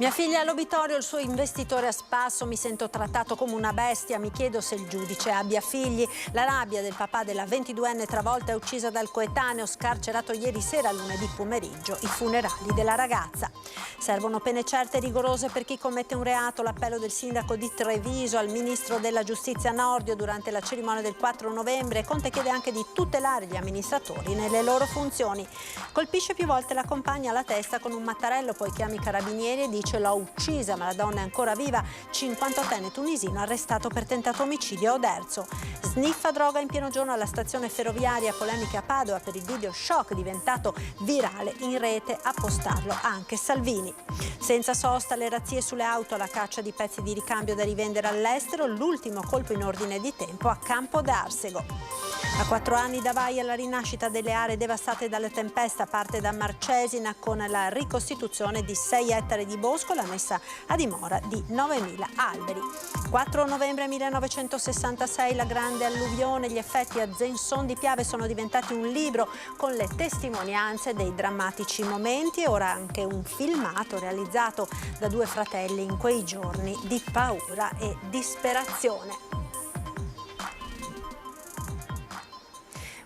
Mia figlia all'obitorio, il suo investitore a spasso, mi sento trattato come una bestia, mi chiedo se il giudice abbia figli. La rabbia del papà della 22enne travolta e uccisa dal coetaneo, scarcerato ieri sera, lunedì pomeriggio, i funerali della ragazza. Servono pene certe e rigorose per chi commette un reato, l'appello del sindaco di Treviso al ministro della giustizia Nordio durante la cerimonia del 4 novembre. Conte chiede anche di tutelare gli amministratori nelle loro funzioni. Colpisce più volte la compagna alla testa con un mattarello, poi chiama i carabinieri e dice: l'ho uccisa, ma la donna è ancora viva. 58enne tunisino arrestato per tentato omicidio a Oderzo. Sniffa droga in pieno giorno alla stazione ferroviaria, polemiche a Padova per il video shock diventato virale in rete, a postarlo anche Salvini. Senza sosta le razzie sulle auto, la caccia di pezzi di ricambio da rivendere all'estero, l'ultimo colpo in ordine di tempo a Campo d'Arsego. A 4 anni da Vaia la rinascita delle aree devastate dalle tempeste parte da Marcesina con la ricostituzione di 6 ettari di bosco e la messa a dimora di 9.000 alberi. 4 novembre 1966 la grande alluvione, gli effetti a Zenson di Piave sono diventati un libro con le testimonianze dei drammatici momenti e ora anche un filmato realizzato da 2 fratelli in quei giorni di paura e disperazione.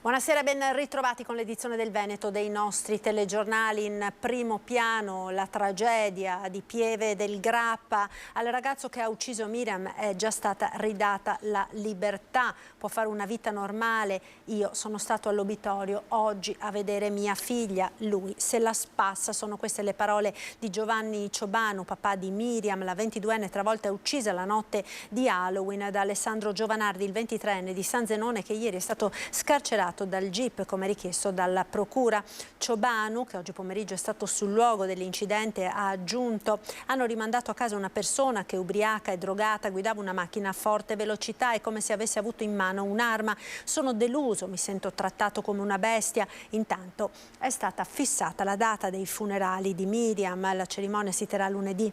Buonasera, ben ritrovati con l'edizione del Veneto dei nostri telegiornali. In primo piano la tragedia di Pieve del Grappa. Al ragazzo che ha ucciso Miriam è già stata ridata la libertà, può fare una vita normale. Io sono stato all'obitorio oggi a vedere mia figlia, lui se la spassa. Sono queste le parole di Giovanni Ciobanu, papà di Miriam, la 22enne travolta e uccisa la notte di Halloween da Alessandro Giovanardi, il 23enne di San Zenone, che ieri è stato scarcerato dal GIP come richiesto dalla procura. Ciobanu, che oggi pomeriggio è stato sul luogo dell'incidente, ha aggiunto: hanno rimandato a casa una persona che, ubriaca e drogata, guidava una macchina a forte velocità e come se avesse avuto in mano un'arma. Sono deluso, mi sento trattato come una bestia. Intanto è stata fissata la data dei funerali di Miriam. La cerimonia si terrà lunedì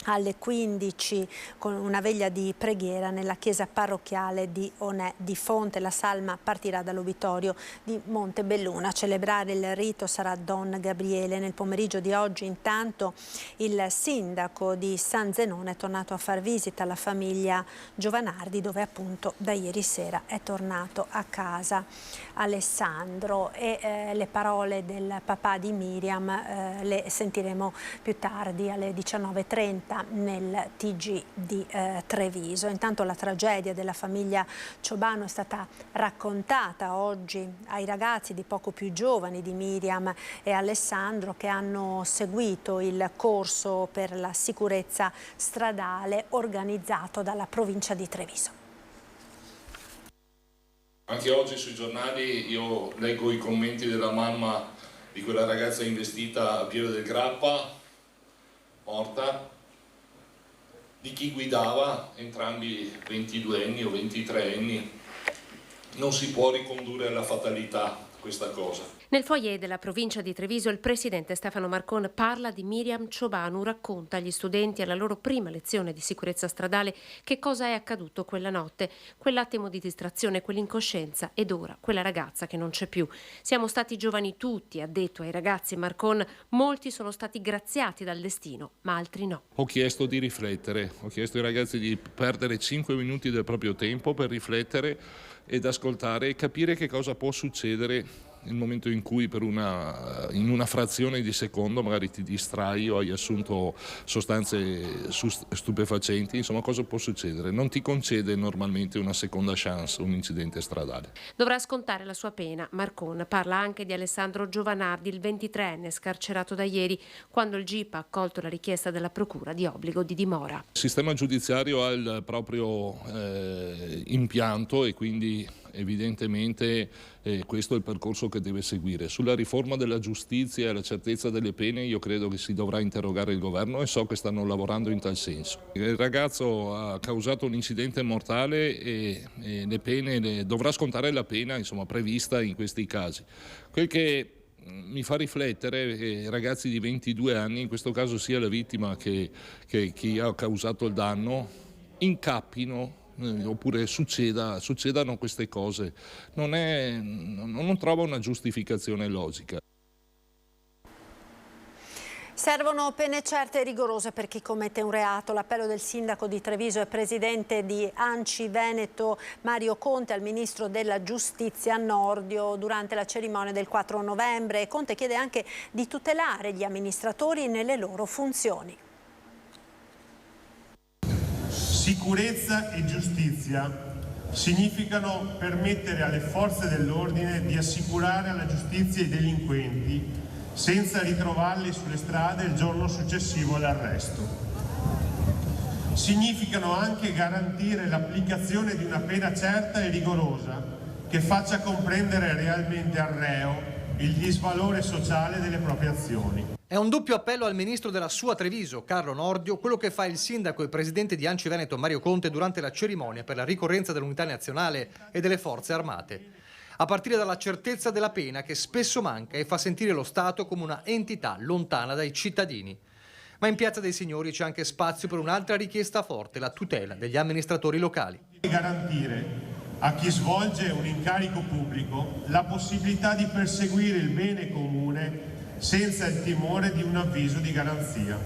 alle 15 con una veglia di preghiera nella chiesa parrocchiale di Onè di Fonte. La salma partirà dall'obitorio di Montebelluna. A celebrare il rito sarà Don Gabriele. Nel pomeriggio di oggi intanto il sindaco di San Zenone è tornato a far visita alla famiglia Giovanardi, dove appunto da ieri sera è tornato a casa Alessandro, e le parole del papà di Miriam le sentiremo più tardi alle 19:30 nel TG di Treviso. Intanto la tragedia della famiglia Ciobanu è stata raccontata oggi ai ragazzi di poco più giovani di Miriam e Alessandro, che hanno seguito il corso per la sicurezza stradale organizzato dalla provincia di Treviso. Anche oggi sui giornali io leggo i commenti della mamma di quella ragazza investita a Pieve del Grappa, morta, di chi guidava, entrambi 22enni o 23enni. Non si può ricondurre alla fatalità questa cosa. Nel foyer della provincia di Treviso il presidente Stefano Marcon parla di Miriam Ciobanu, racconta agli studenti alla loro prima lezione di sicurezza stradale che cosa è accaduto quella notte, quell'attimo di distrazione, quell'incoscienza ed ora quella ragazza che non c'è più. Siamo stati giovani tutti, ha detto ai ragazzi Marcon, molti sono stati graziati dal destino, ma altri no. Ho chiesto di riflettere, ho chiesto ai ragazzi di perdere 5 minuti del proprio tempo per riflettere ed ascoltare e capire che cosa può succedere nel momento in cui in una frazione di secondo magari ti distrai o hai assunto sostanze stupefacenti. Insomma, cosa può succedere? Non ti concede normalmente una seconda chance un incidente stradale. Dovrà scontare la sua pena. Marcon parla anche di Alessandro Giovanardi, il 23enne scarcerato da ieri, quando il GIP ha accolto la richiesta della procura di obbligo di dimora. Il sistema giudiziario ha il proprio impianto e quindi evidentemente questo è il percorso che deve seguire. Sulla riforma della giustizia e la certezza delle pene io credo che si dovrà interrogare il governo e so che stanno lavorando in tal senso. Il ragazzo ha causato un incidente mortale e le pene dovrà scontare la pena, insomma, prevista in questi casi. Quel che mi fa riflettere che i ragazzi di 22 anni, in questo caso sia la vittima che chi ha causato il danno, incappino oppure succedano queste cose. Non trova una giustificazione logica. Servono pene certe e rigorose per chi commette un reato. L'appello del sindaco di Treviso e presidente di ANCI Veneto Mario Conte al ministro della Giustizia Nordio durante la cerimonia del 4 novembre. Conte chiede anche di tutelare gli amministratori nelle loro funzioni. Sicurezza e giustizia significano permettere alle forze dell'ordine di assicurare alla giustizia i delinquenti senza ritrovarli sulle strade il giorno successivo all'arresto. Significano anche garantire l'applicazione di una pena certa e rigorosa che faccia comprendere realmente al reo il disvalore sociale delle proprie azioni. È un doppio appello al ministro della sua Treviso, Carlo Nordio, quello che fa il sindaco e presidente di ANCI Veneto Mario Conte durante la cerimonia per la ricorrenza dell'unità nazionale e delle forze armate. A partire dalla certezza della pena che spesso manca e fa sentire lo Stato come una entità lontana dai cittadini. Ma in Piazza dei Signori c'è anche spazio per un'altra richiesta forte, la tutela degli amministratori locali. Garantire a chi svolge un incarico pubblico la possibilità di perseguire il bene comune senza il timore di un avviso di garanzia.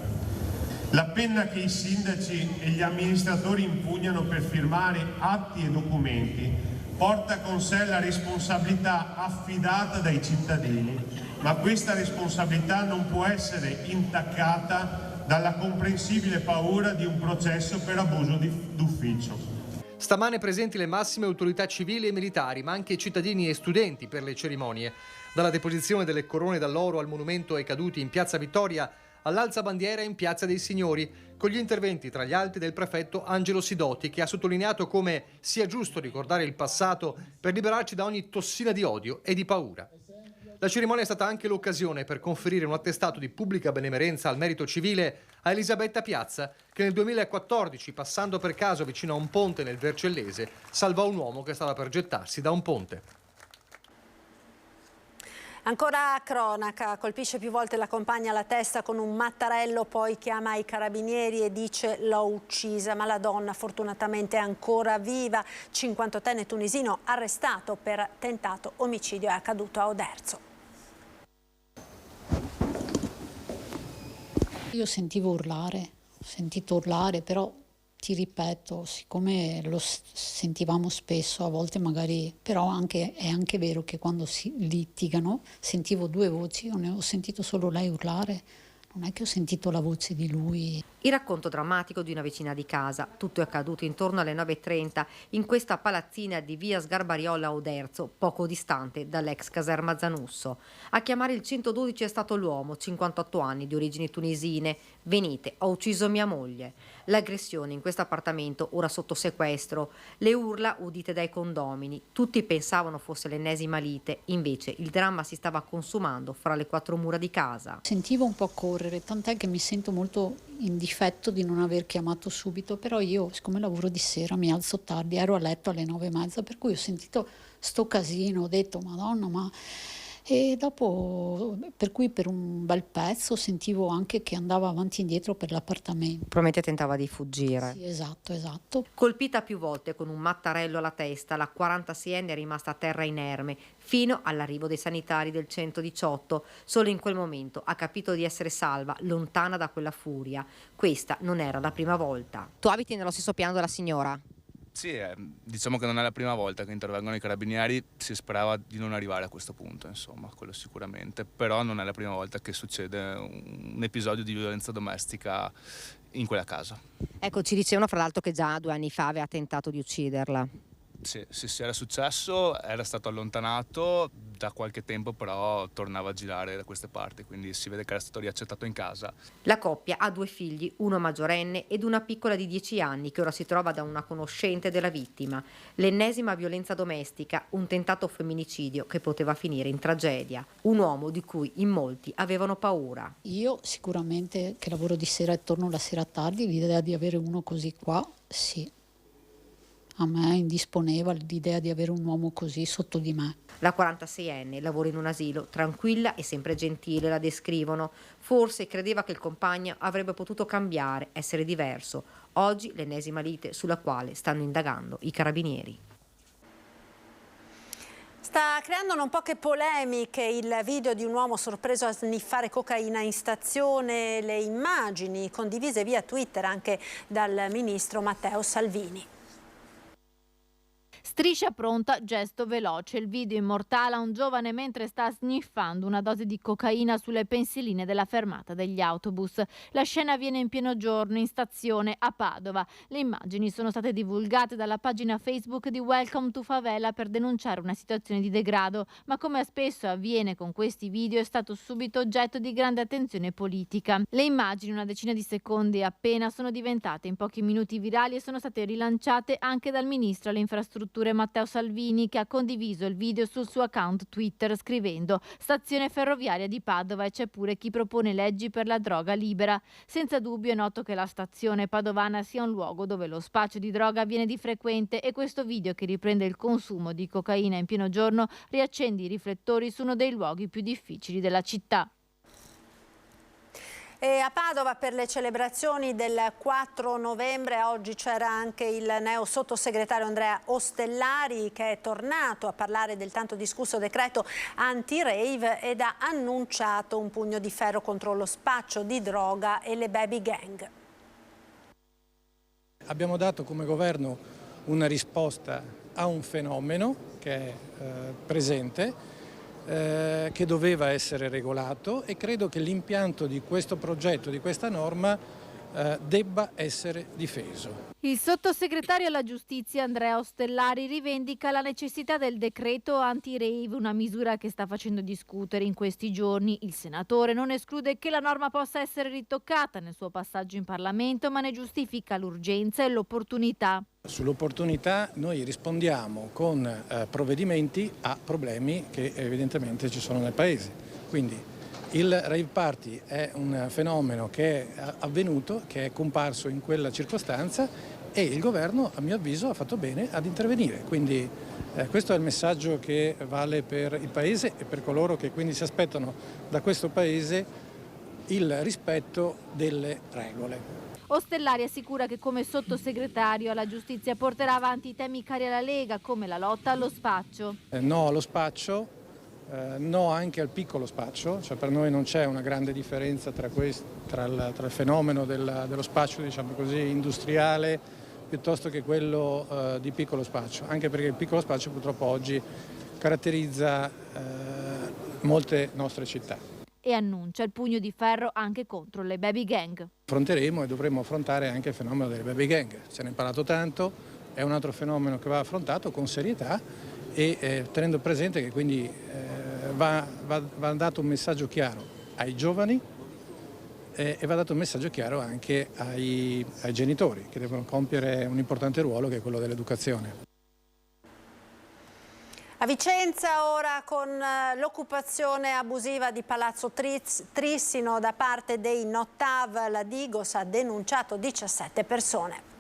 La penna che i sindaci e gli amministratori impugnano per firmare atti e documenti porta con sé la responsabilità affidata dai cittadini, ma questa responsabilità non può essere intaccata dalla comprensibile paura di un processo per abuso d'ufficio. Stamane presenti le massime autorità civili e militari, ma anche cittadini e studenti per le cerimonie. Dalla deposizione delle corone d'alloro al monumento ai caduti in Piazza Vittoria all'alzabandiera in Piazza dei Signori, con gli interventi tra gli altri del prefetto Angelo Sidoti, che ha sottolineato come sia giusto ricordare il passato per liberarci da ogni tossina di odio e di paura. La cerimonia è stata anche l'occasione per conferire un attestato di pubblica benemerenza al merito civile a Elisabetta Piazza, che nel 2014, passando per caso vicino a un ponte nel Vercellese, salvò un uomo che stava per gettarsi da un ponte. Ancora cronaca, colpisce più volte la compagna alla testa con un mattarello, poi chiama i carabinieri e dice l'ho uccisa, ma la donna fortunatamente è ancora viva. 58enne tunisino arrestato per tentato omicidio è accaduto a Oderzo. Io sentivo urlare, ho sentito urlare, però ti ripeto, siccome lo sentivamo spesso, a volte magari, però è anche vero che quando si litigano sentivo due voci, io ne ho sentito solo lei urlare, non è che ho sentito la voce di lui. Il racconto drammatico di una vicina di casa. Tutto è accaduto intorno alle 9:30 in questa palazzina di via Sgarbariola a Oderzo, poco distante dall'ex caserma Zanusso. A chiamare il 112 è stato l'uomo, 58 anni, di origini tunisine. Venite, ho ucciso mia moglie. L'aggressione in questo appartamento, ora sotto sequestro. Le urla udite dai condomini. Tutti pensavano fosse l'ennesima lite, invece il dramma si stava consumando fra le quattro mura di casa. Sentivo un po' correre, tant'è che mi sento molto in difetto di non aver chiamato subito, però io, siccome lavoro di sera, mi alzo tardi, ero a letto alle 9:30, per cui ho sentito sto casino, ho detto Madonna, ma... E dopo, per cui per un bel pezzo sentivo anche che andava avanti e indietro per l'appartamento. Probabilmente tentava di fuggire. Sì, esatto. Colpita più volte con un mattarello alla testa, la 46enne è rimasta a terra inerme fino all'arrivo dei sanitari del 118. Solo in quel momento ha capito di essere salva, lontana da quella furia. Questa non era la prima volta. Tu abiti nello stesso piano della signora? Sì, diciamo che non è la prima volta che intervengono i carabinieri, si sperava di non arrivare a questo punto, insomma, quello sicuramente, però non è la prima volta che succede un episodio di violenza domestica in quella casa. Ecco, ci dicevano fra l'altro che già 2 anni fa aveva tentato di ucciderla. Sì, era successo, era stato allontanato da qualche tempo, però tornava a girare da queste parti, quindi si vede che era stato riaccettato in casa. La coppia ha 2 figli, uno maggiorenne ed una piccola di 10 anni che ora si trova da una conoscente della vittima. L'ennesima violenza domestica, un tentato femminicidio che poteva finire in tragedia. Un uomo di cui in molti avevano paura. Io sicuramente, che lavoro di sera e torno la sera tardi, l'idea di avere uno così qua, sì. A me indisponeva l'idea di avere un uomo così sotto di me. La 46enne lavora in un asilo, tranquilla e sempre gentile, la descrivono. Forse credeva che il compagno avrebbe potuto cambiare, essere diverso. Oggi l'ennesima lite sulla quale stanno indagando i carabinieri. Sta creando non poche polemiche il video di un uomo sorpreso a sniffare cocaina in stazione, le immagini condivise via Twitter anche dal ministro Matteo Salvini. Striscia pronta, gesto veloce. Il video immortala un giovane mentre sta sniffando una dose di cocaina sulle pensiline della fermata degli autobus. La scena avviene in pieno giorno in stazione a Padova. Le immagini sono state divulgate dalla pagina Facebook di Welcome to Favela per denunciare una situazione di degrado, ma come spesso avviene con questi video è stato subito oggetto di grande attenzione politica. Le immagini, una decina di secondi appena, sono diventate in pochi minuti virali e sono state rilanciate anche dal ministro alle infrastrutture Matteo Salvini, che ha condiviso il video sul suo account Twitter scrivendo: stazione ferroviaria di Padova e c'è pure chi propone leggi per la droga libera. Senza dubbio è noto che la stazione padovana sia un luogo dove lo spaccio di droga avviene di frequente e questo video, che riprende il consumo di cocaina in pieno giorno, riaccende i riflettori su uno dei luoghi più difficili della città. E a Padova, per le celebrazioni del 4 novembre, oggi c'era anche il neo sottosegretario Andrea Ostellari, che è tornato a parlare del tanto discusso decreto anti-rave ed ha annunciato un pugno di ferro contro lo spaccio di droga e le baby gang. Abbiamo dato come governo una risposta a un fenomeno che è presente, che doveva essere regolato, e credo che l'impianto di questo progetto, di questa norma, debba essere difeso. Il sottosegretario alla giustizia Andrea Ostellari rivendica la necessità del decreto anti-rave, una misura che sta facendo discutere in questi giorni. Il senatore non esclude che la norma possa essere ritoccata nel suo passaggio in Parlamento, ma ne giustifica l'urgenza e l'opportunità. Sull'opportunità noi rispondiamo con provvedimenti a problemi che evidentemente ci sono nel Paese. Quindi il rave party è un fenomeno che è avvenuto, che è comparso in quella circostanza, e il governo, a mio avviso, ha fatto bene ad intervenire. Quindi questo è il messaggio che vale per il Paese e per coloro che quindi si aspettano da questo Paese il rispetto delle regole. Ostellari assicura che come sottosegretario alla giustizia porterà avanti i temi cari alla Lega, come la lotta allo spaccio. No allo spaccio, no anche al piccolo spaccio, cioè per noi non c'è una grande differenza tra il fenomeno dello spaccio, diciamo così, industriale, piuttosto che quello di piccolo spaccio, anche perché il piccolo spaccio purtroppo oggi caratterizza molte nostre città. E annuncia il pugno di ferro anche contro le baby gang. Affronteremo e dovremo affrontare anche il fenomeno delle baby gang. Se ne è parlato tanto, è un altro fenomeno che va affrontato con serietà e tenendo presente che quindi va dato un messaggio chiaro ai giovani e va dato un messaggio chiaro anche ai genitori, che devono compiere un importante ruolo, che è quello dell'educazione. A Vicenza ora con l'occupazione abusiva di Palazzo Trissino da parte dei No-TAV, la Digos ha denunciato 17 persone.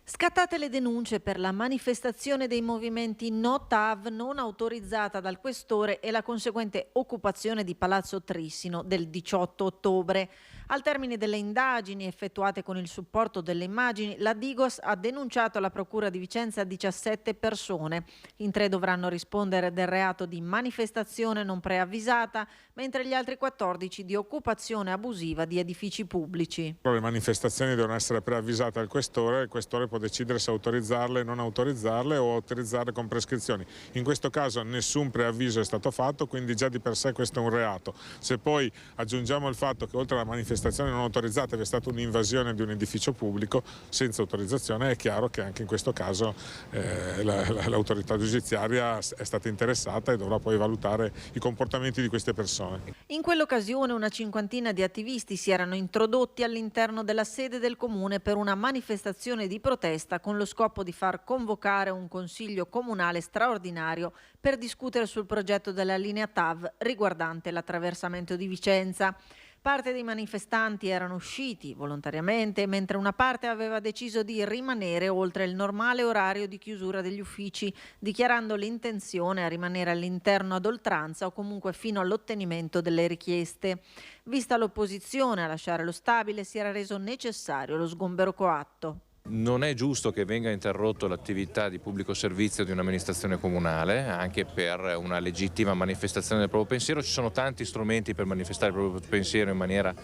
Scattate le denunce per la manifestazione dei movimenti No-TAV non autorizzata dal Questore e la conseguente occupazione di Palazzo Trissino del 18 ottobre. Al termine delle indagini effettuate con il supporto delle immagini, la Digos ha denunciato alla Procura di Vicenza 17 persone. In 3 dovranno rispondere del reato di manifestazione non preavvisata, mentre gli altri 14 di occupazione abusiva di edifici pubblici. Le manifestazioni devono essere preavvisate al Questore, il Questore può decidere se autorizzarle, non autorizzarle o autorizzarle con prescrizioni. In questo caso nessun preavviso è stato fatto, quindi già di per sé questo è un reato. Se poi aggiungiamo il fatto che oltre alla manifestazione non autorizzata vi è stata un'invasione di un edificio pubblico senza autorizzazione, è chiaro che anche in questo caso l'autorità giudiziaria è stata interessata e dovrà poi valutare i comportamenti di queste persone. In quell'occasione una cinquantina di attivisti si erano introdotti all'interno della sede del comune per una manifestazione di protesta con lo scopo di far convocare un consiglio comunale straordinario per discutere sul progetto della linea TAV riguardante l'attraversamento di Vicenza. Parte dei manifestanti erano usciti volontariamente, mentre una parte aveva deciso di rimanere oltre il normale orario di chiusura degli uffici, dichiarando l'intenzione a rimanere all'interno ad oltranza o comunque fino all'ottenimento delle richieste. Vista l'opposizione a lasciare lo stabile, si era reso necessario lo sgombero coatto. Non è giusto che venga interrotto l'attività di pubblico servizio di un'amministrazione comunale, anche per una legittima manifestazione del proprio pensiero. Ci sono tanti strumenti per manifestare il proprio pensiero in maniera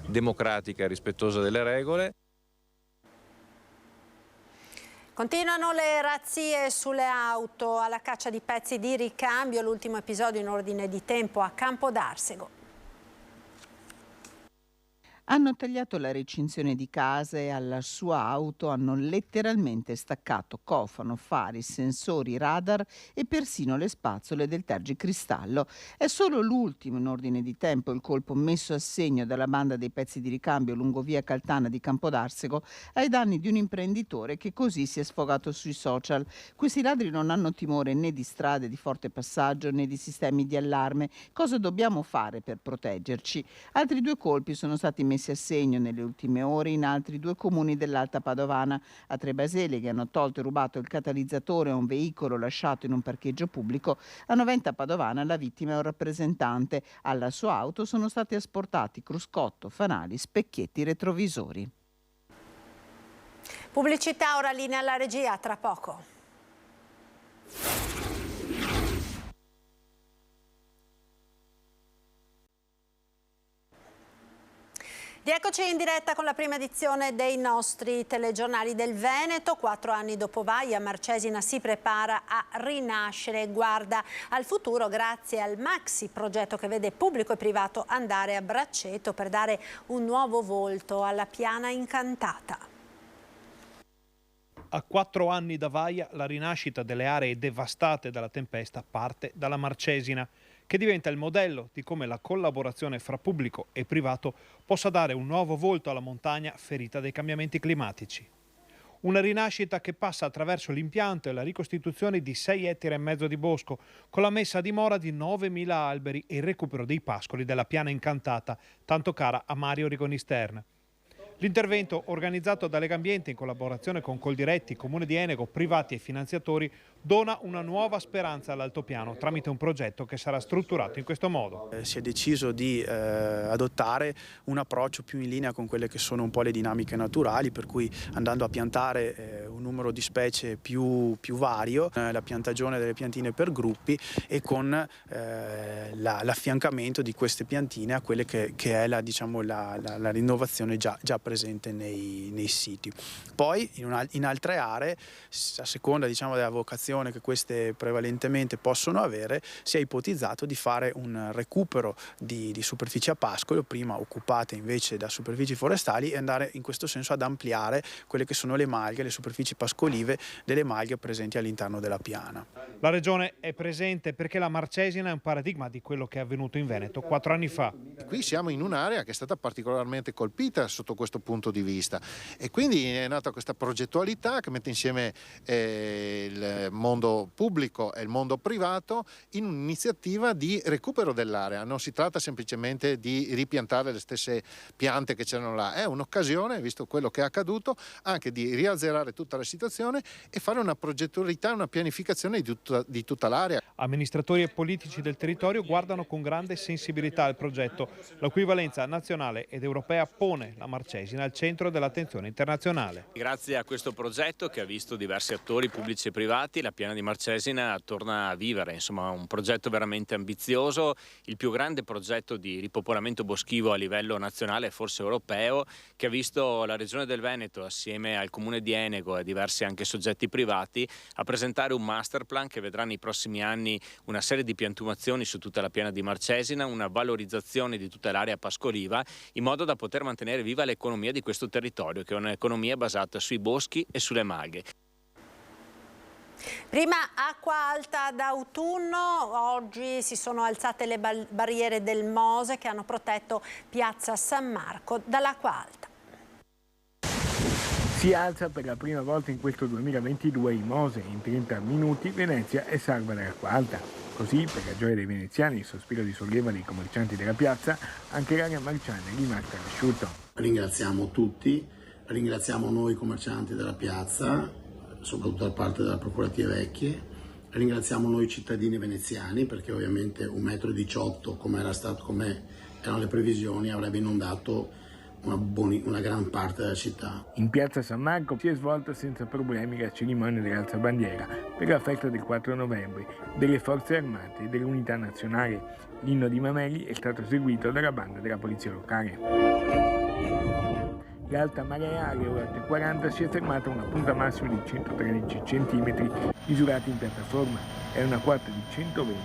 democratica e rispettosa delle regole. Continuano le razzie sulle auto alla caccia di pezzi di ricambio, l'ultimo episodio in ordine di tempo a Campodarsego. Hanno tagliato la recinzione di casa e alla sua auto hanno letteralmente staccato cofano, fari, sensori, radar e persino le spazzole del tergicristallo. È solo l'ultimo in ordine di tempo il colpo messo a segno dalla banda dei pezzi di ricambio lungo via Caltana di Campodarsego ai danni di un imprenditore che così si è sfogato sui social. Questi ladri non hanno timore né di strade di forte passaggio né di sistemi di allarme. Cosa dobbiamo fare per proteggerci? Altri 2 colpi sono stati messi a segno nelle ultime ore in altri 2 comuni dell'Alta Padovana. A Trebasele, che hanno tolto e rubato il catalizzatore a un veicolo lasciato in un parcheggio pubblico. A Noventa Padovana la vittima è un rappresentante. Alla sua auto sono stati asportati cruscotto, fanali, specchietti retrovisori. Pubblicità, ora linea alla regia, tra poco. Rieccoci in diretta con la prima edizione dei nostri telegiornali del Veneto. 4 anni dopo Vaia, Marcesina si prepara a rinascere e guarda al futuro grazie al maxi progetto che vede pubblico e privato andare a braccetto per dare un nuovo volto alla Piana Incantata. A 4 anni da Vaia, la rinascita delle aree devastate dalla tempesta parte dalla Marcesina, che diventa il modello di come la collaborazione fra pubblico e privato possa dare un nuovo volto alla montagna ferita dai cambiamenti climatici. Una rinascita che passa attraverso l'impianto e la ricostituzione di 6,5 ettari di bosco, con la messa a dimora di 9.000 alberi e il recupero dei pascoli della Piana Incantata, tanto cara a Mario Rigoni-Stern. L'intervento, organizzato da Legambiente in collaborazione con Coldiretti, Comune di Enego, privati e finanziatori, dona una nuova speranza all'altopiano tramite un progetto che sarà strutturato in questo modo. Si è deciso di adottare un approccio più in linea con quelle che sono un po' le dinamiche naturali, per cui andando a piantare un numero di specie più vario, la piantagione delle piantine per gruppi e con l'affiancamento di queste piantine a quelle che è la rinnovazione già presente nei siti. Poi in altre aree, a seconda della vocazione che queste prevalentemente possono avere, si è ipotizzato di fare un recupero di superfici a pascolo, prima occupate invece da superfici forestali, e andare in questo senso ad ampliare quelle che sono le malghe, le superfici pascolive delle malghe presenti all'interno della piana. La Regione è presente perché la Marcesina è un paradigma di quello che è avvenuto in Veneto 4 anni fa. Qui siamo in un'area che è stata particolarmente colpita sotto questo punto di vista e quindi è nata questa progettualità che mette insieme il mondo pubblico e il mondo privato in un'iniziativa di recupero dell'area. Non si tratta semplicemente di ripiantare le stesse piante che c'erano là, è un'occasione, visto quello che è accaduto, anche di riazzerare tutta la situazione e fare una progettualità, una pianificazione di tutta l'area. Amministratori e politici del territorio guardano con grande sensibilità al progetto. La cui valenza nazionale ed europea pone la Marcesina al centro dell'attenzione internazionale. Grazie a questo progetto, che ha visto diversi attori pubblici e privati, la Piana di Marcesina torna a vivere. Insomma, un progetto veramente ambizioso, il più grande progetto di ripopolamento boschivo a livello nazionale e forse europeo, che ha visto la Regione del Veneto assieme al Comune di Enego e diversi anche soggetti privati a presentare un master plan che vedrà nei prossimi anni una serie di piantumazioni su tutta la Piana di Marcesina, una valorizzazione di tutta l'area pascoliva, in modo da poter mantenere viva l'economia di questo territorio, che è un'economia basata sui boschi e sulle malghe. Prima acqua alta d'autunno, oggi si sono alzate le barriere del Mose che hanno protetto Piazza San Marco dall'acqua alta. Si alza per la prima volta in questo 2022 il Mose, in 30 minuti Venezia è salva dall'acqua alta. Così, per la gioia dei veneziani e il sospiro di sollievo dei commercianti della piazza, anche l'area marciana è rimasta all'asciutto. Ringraziamo tutti, ringraziamo noi commercianti della piazza, soprattutto da parte della Procuratie Vecchie, ringraziamo noi cittadini veneziani perché ovviamente 1,18 m come erano le previsioni avrebbe inondato una gran parte della città. In piazza San Marco si è svolta senza problemi la cerimonia dell'alzabandiera per la festa del 4 novembre delle Forze Armate e dell'Unità Nazionale. L'inno di Mameli è stato eseguito dalla banda della polizia locale. L'alta marea alle ore 8:40 si è fermata a una punta massima di 113 cm misurati in piattaforma e una quota di 120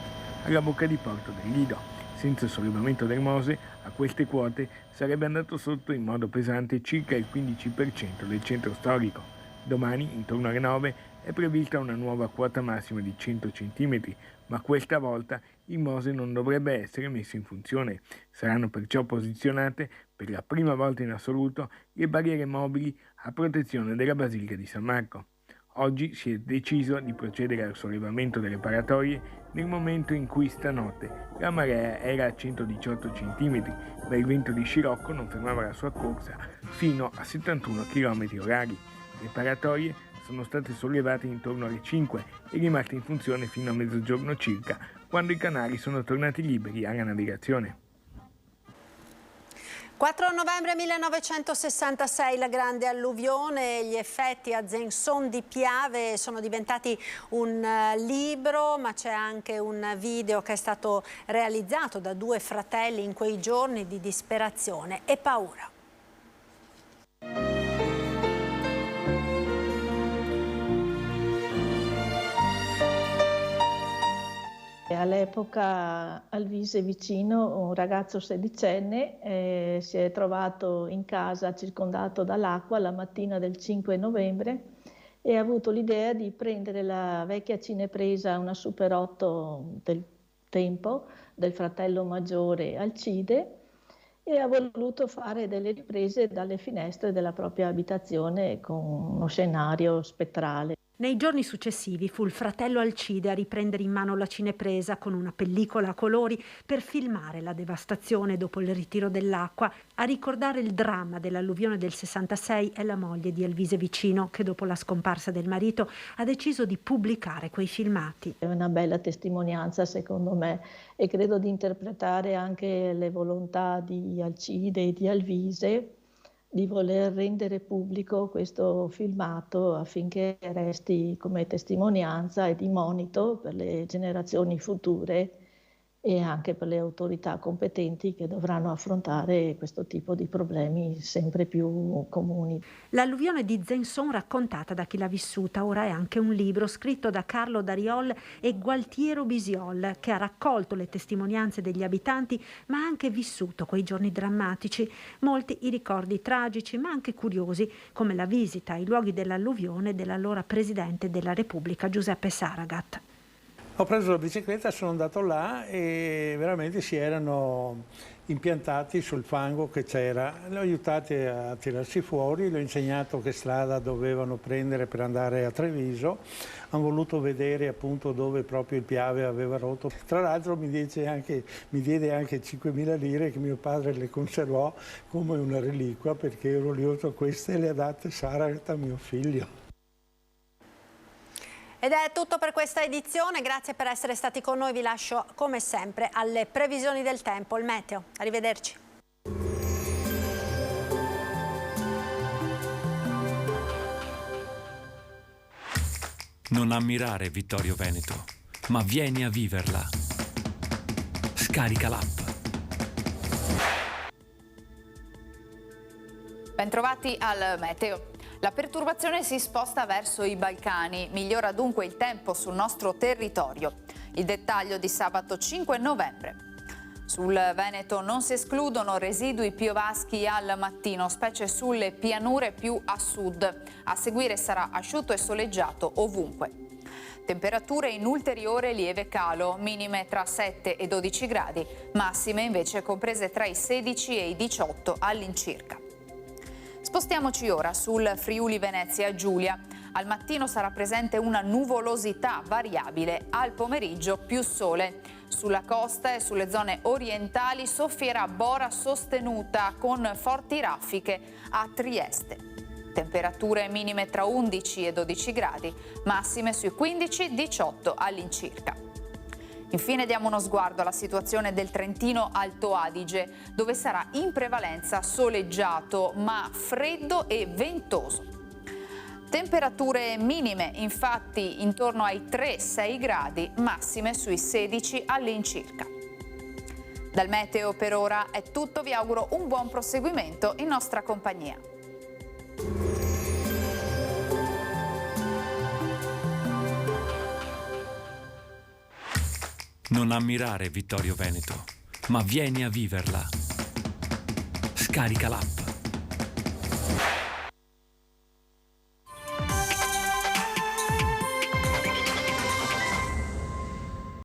alla bocca di porto del Lido. Senza il sollevamento del Mose, a queste quote sarebbe andato sotto in modo pesante circa il 15% del centro storico. Domani, intorno alle 9, è prevista una nuova quota massima di 100 cm, ma questa volta il Mose non dovrebbe essere messo in funzione. Saranno perciò posizionate, per la prima volta in assoluto, le barriere mobili a protezione della Basilica di San Marco. Oggi si è deciso di procedere al sollevamento delle paratoie nel momento in cui stanotte la marea era a 118 cm, ma il vento di scirocco non fermava la sua corsa fino a 71 km/h. Le paratoie sono state sollevate intorno alle 5 e rimaste in funzione fino a mezzogiorno circa, quando i canali sono tornati liberi alla navigazione. 4 novembre 1966 la grande alluvione, gli effetti a Zensón di Piave sono diventati un libro, ma c'è anche un video che è stato realizzato da due fratelli in quei giorni di disperazione e paura. All'epoca al Vise vicino un ragazzo sedicenne si è trovato in casa circondato dall'acqua la mattina del 5 novembre e ha avuto l'idea di prendere la vecchia cinepresa, una Super 8 del tempo, del fratello maggiore Alcide, e ha voluto fare delle riprese dalle finestre della propria abitazione con uno scenario spettrale. Nei giorni successivi fu il fratello Alcide a riprendere in mano la cinepresa con una pellicola a colori per filmare la devastazione dopo il ritiro dell'acqua. A ricordare il dramma dell'alluvione del 66 è la moglie di Elvise Vicino, che dopo la scomparsa del marito ha deciso di pubblicare quei filmati. È una bella testimonianza secondo me e credo di interpretare anche le volontà di Alcide e di Elvise di voler rendere pubblico questo filmato affinché resti come testimonianza e di monito per le generazioni future e anche per le autorità competenti che dovranno affrontare questo tipo di problemi sempre più comuni. L'alluvione di Zensón raccontata da chi l'ha vissuta ora è anche un libro scritto da Carlo Dariol e Gualtiero Bisiol, che ha raccolto le testimonianze degli abitanti ma ha anche vissuto quei giorni drammatici, molti i ricordi tragici ma anche curiosi, come la visita ai luoghi dell'alluvione dell'allora Presidente della Repubblica Giuseppe Saragat. Ho preso la bicicletta, sono andato là e veramente si erano impiantati sul fango che c'era. Li ho aiutati a tirarsi fuori, gli ho insegnato che strada dovevano prendere per andare a Treviso. Hanno voluto vedere appunto dove proprio il Piave aveva rotto. Tra l'altro mi diede anche 5.000 lire che mio padre le conservò come una reliquia perché ero orgoglioso, queste le ha date Saragat a mio figlio. Ed è tutto per questa edizione, grazie per essere stati con noi, vi lascio come sempre alle previsioni del tempo, il meteo. Arrivederci. Non ammirare Vittorio Veneto, ma vieni a viverla. Scarica l'app. Bentrovati al meteo. La perturbazione si sposta verso i Balcani, migliora dunque il tempo sul nostro territorio. Il dettaglio di sabato 5 novembre. Sul Veneto non si escludono residui piovaschi al mattino, specie sulle pianure più a sud. A seguire sarà asciutto e soleggiato ovunque. Temperature in ulteriore lieve calo, minime tra 7 e 12 gradi, massime invece comprese tra i 16 e i 18 all'incirca. Spostiamoci ora sul Friuli Venezia Giulia. Al mattino sarà presente una nuvolosità variabile, al pomeriggio più sole. Sulla costa e sulle zone orientali soffierà bora sostenuta con forti raffiche a Trieste. Temperature minime tra 11 e 12 gradi, massime sui 15-18 all'incirca. Infine diamo uno sguardo alla situazione del Trentino Alto Adige, dove sarà in prevalenza soleggiato ma freddo e ventoso. Temperature minime, infatti, intorno ai 3-6 gradi, massime sui 16 all'incirca. Dal meteo per ora è tutto, vi auguro un buon proseguimento in nostra compagnia. Non ammirare Vittorio Veneto, ma vieni a viverla. Scarica l'app.